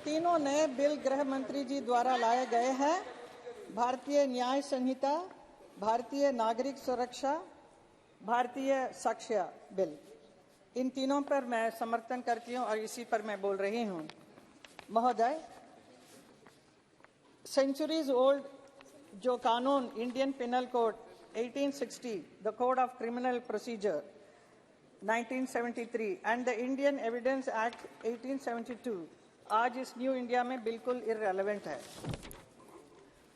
तीनों नए बिल गृह मंत्री जी द्वारा लाए गए हैं। भारतीय न्याय संहिता, भारतीय नागरिक सुरक्षा, भारतीय साक्ष्य बिल, इन तीनों पर मैं समर्थन करती हूं और इसी पर मैं बोल रही हूं। महोदय, सेंचुरीज ओल्ड जो कानून Indian penal code 1860, the code of criminal procedure 1973 and the Indian evidence act 1872 आज इस न्यू इंडिया में बिल्कुल इररेलेवेंट है।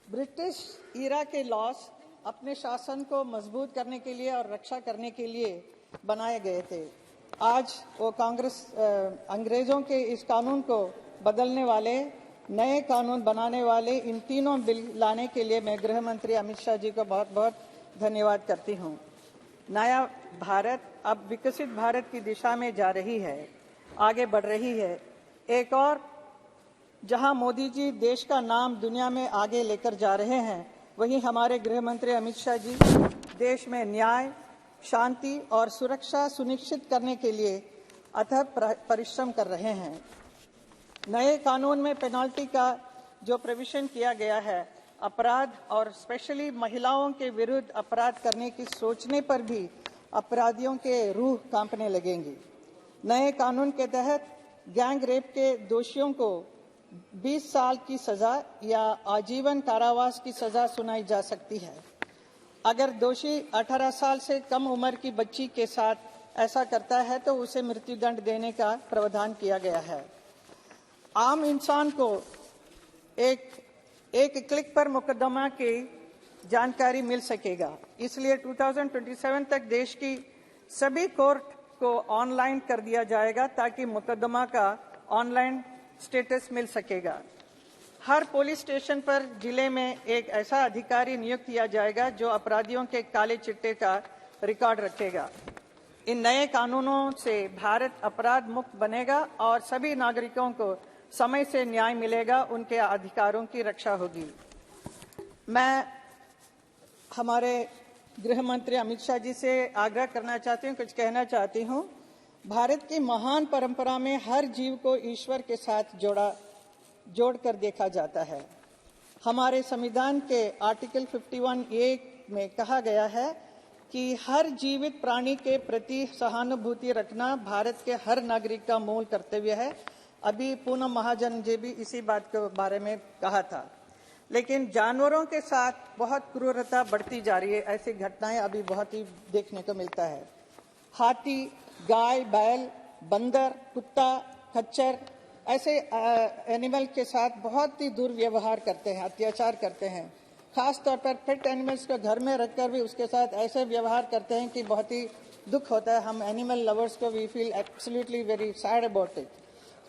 ब्रिटिश ईरा के लॉस अपने शासन को मजबूत करने के लिए और रक्षा करने के लिए बनाए गए थे। आज वो अंग्रेजों के इस कानून को बदलने वाले, नए कानून बनाने वाले इन तीनों बिल लाने के लिए मैं गृह मंत्री अमित शाह जी को बहुत बहुत धन्यवाद करती हूँ। नया भारत अब विकसित भारत की दिशा में जा रही है, आगे बढ़ रही है। एक और जहां मोदी जी देश का नाम दुनिया में आगे लेकर जा रहे हैं, वहीं हमारे गृह मंत्री अमित शाह जी देश में न्याय, शांति और सुरक्षा सुनिश्चित करने के लिए अथक परिश्रम कर रहे हैं। नए कानून में पेनाल्टी का जो प्रोविजन किया गया है, अपराध और स्पेशली महिलाओं के विरुद्ध अपराध करने की सोचने पर भी अपराधियों के रूह कांपने लगेंगी। नए कानून के तहत गैंग रेप के दोषियों को 20 साल की सजा या आजीवन कारावास की सजा सुनाई जा सकती है। अगर दोषी 18 साल से कम उम्र की बच्ची के साथ ऐसा करता है तो उसे मृत्युदंड देने का प्रावधान किया गया है। आम इंसान को एक क्लिक पर मुकदमा की जानकारी मिल सकेगा। इसलिए 2027 तक देश की सभी कोर्ट को ऑनलाइन कर दिया जाएगा ताकि मुकदमा का ऑनलाइन स्टेटस मिल सकेगा। हर पुलिस स्टेशन पर जिले में एक ऐसा अधिकारी नियुक्त किया जाएगा जो अपराधियों के काले चिट्टे का रिकॉर्ड रखेगा। इन नए कानूनों से भारत अपराध मुक्त बनेगा और सभी नागरिकों को समय से न्याय मिलेगा, उनके अधिकारों की रक्षा होगी। मैं हमारे गृह मंत्री अमित शाह जी से आग्रह करना चाहती हूँ, कुछ कहना चाहती हूँ। भारत की महान परंपरा में हर जीव को ईश्वर के साथ जोड़कर देखा जाता है। हमारे संविधान के आर्टिकल 51A में कहा गया है कि हर जीवित प्राणी के प्रति सहानुभूति रखना भारत के हर नागरिक का मूल कर्तव्य है। अभी पूनम महाजन जी भी इसी बात के बारे में कहा था। लेकिन जानवरों के साथ बहुत क्रूरता बढ़ती जा रही है। ऐसी घटनाएं अभी बहुत ही देखने को मिलता है। हाथी, गाय, बैल, बंदर, कुत्ता, खच्चर ऐसे एनिमल के साथ बहुत ही दुर्व्यवहार करते हैं, अत्याचार करते हैं। खास तौर पर पेट एनिमल्स को घर में रखकर भी उसके साथ ऐसे व्यवहार करते हैं कि बहुत ही दुख होता है। हम एनिमल लवर्स को we feel absolutely very sad about it.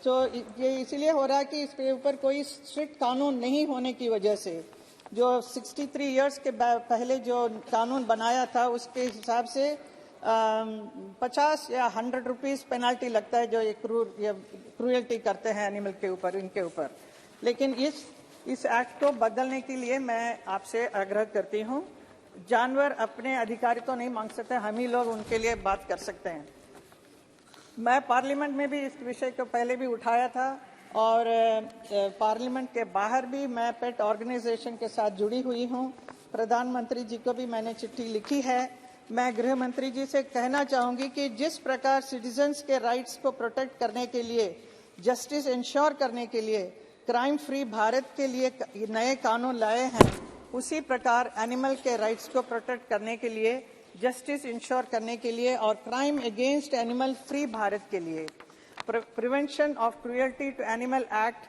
तो ये इसलिए हो रहा है कि इसके ऊपर कोई स्ट्रिक्ट कानून नहीं होने की वजह से जो 63 इयर्स के पहले जो कानून बनाया था उसके हिसाब से 50 या 100 रुपीस पेनाल्टी लगता है जो ये क्रूरल्टी करते हैं एनिमल के ऊपर, इनके ऊपर। लेकिन इस एक्ट को बदलने के लिए मैं आपसे आग्रह करती हूँ। जानवर अपने अधिकार तो नहीं मांग सकते, हम ही लोग उनके लिए बात कर सकते हैं। मैं पार्लियामेंट में भी इस विषय को पहले भी उठाया था और पार्लियामेंट के बाहर भी मैं पेट ऑर्गेनाइजेशन के साथ जुड़ी हुई हूँ। प्रधानमंत्री जी को भी मैंने चिट्ठी लिखी है। मैं गृह मंत्री जी से कहना चाहूंगी कि जिस प्रकार सिटीजन्स के राइट्स को प्रोटेक्ट करने के लिए, जस्टिस इंश्योर करने के लिए, क्राइम फ्री भारत के लिए नए कानून लाए हैं, उसी प्रकार एनिमल के राइट्स को प्रोटेक्ट करने के लिए, जस्टिस इंश्योर करने के लिए और crime against animal free Bharat के लिए prevention of cruelty to animal act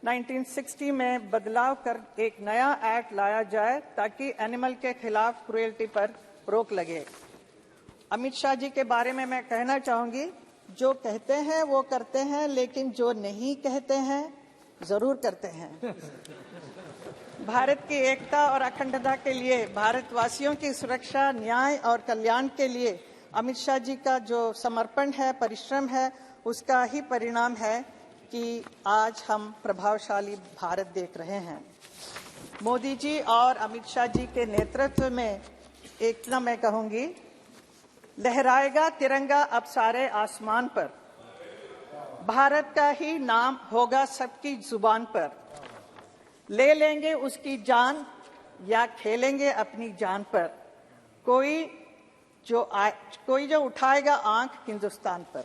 1960 में बदलाव कर एक नया एक्ट लाया जाए ताकि एनिमल के खिलाफ क्रूयल्टी पर रोक लगे। अमित शाह जी के बारे में मैं कहना चाहूंगी, जो कहते हैं वो करते हैं, लेकिन जो नहीं कहते हैं जरूर करते हैं। भारत की एकता और अखंडता के लिए, भारतवासियों की सुरक्षा, न्याय और कल्याण के लिए अमित शाह जी का जो समर्पण है, परिश्रम है, उसका ही परिणाम है कि आज हम प्रभावशाली भारत देख रहे हैं। मोदी जी और अमित शाह जी के नेतृत्व में इतना मैं कहूंगी, लहराएगा तिरंगा अब सारे आसमान पर। भारत का ही नाम होगा सबकी जुबान पर। ले लेंगे उसकी जान या खेलेंगे अपनी जान पर, कोई जो उठाएगा आंख हिंदुस्तान पर।